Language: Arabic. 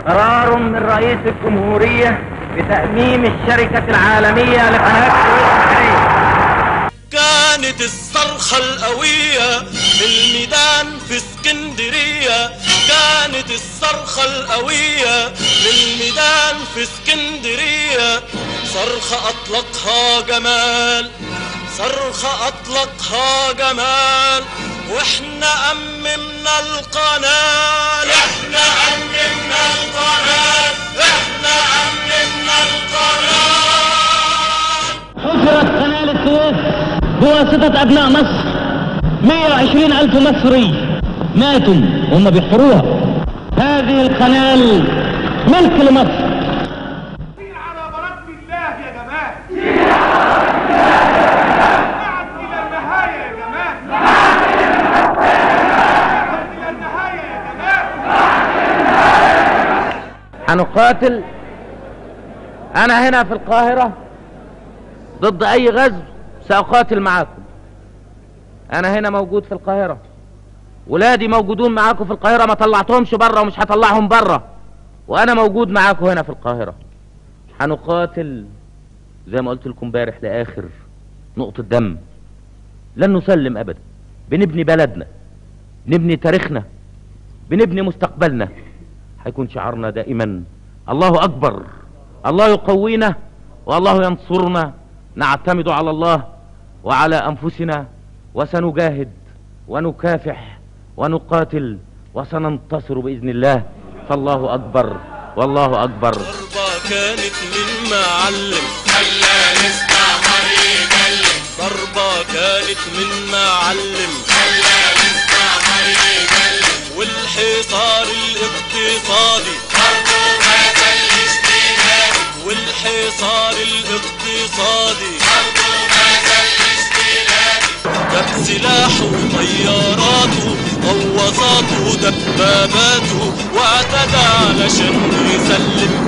قرار من رئيس الجمهورية بتأميم الشركة العالمية لقناة السويس. كانت الصرخة القوية في الميدان في اسكندرية، كانت الصرخة القوية في الميدان في اسكندرية، صرخة أطلقها جمال، صرخة أطلقها جمال، واحنا أممنا القناة، احنا أممنا القناة، احنا أممنا القناة. حفرت قناة السويس بواسطة أبناء مصر. 120,000 مصري ماتوا وهم بيحفروها. هذه القناة ملك لمصر. سير على بركة الله يا جماعة، سير على بركة الله، بعد إلى النهاية يا جماعة، بعد إلى النهاية يا جماعة. هنقاتل. أنا هنا في القاهرة ضد أي غزو سأقاتل معاكم. أنا هنا موجود في القاهرة، ولادي موجودون معاكم في القاهرة، ما طلعتهمش بره ومش هطلعهم بره، وأنا موجود معاكم هنا في القاهرة. هنقاتل زي ما قلت لكم امبارح لآخر نقطة دم. لن نسلم أبدا. بنبني بلدنا، بنبني تاريخنا، بنبني مستقبلنا. هيكون شعارنا دائما الله أكبر، الله يقوينا والله ينصرنا. نعتمد على الله وعلى أنفسنا، وسنجاهد ونكافح ونقاتل وسننتصر بإذن الله. فالله أكبر والله أكبر. ضربة كانت من معلم خلى الاستعمار يجلم، ضربة كانت من معلم خلى الاستعمار يجلم، والحصار الاقتصادي برضه ما زالش تلاقي، والحصار الاقتصادي برضه ما زالش تلاقي. جاب سلاحه وطياراته غواصاته ودباباته واعتدى علشان يسلم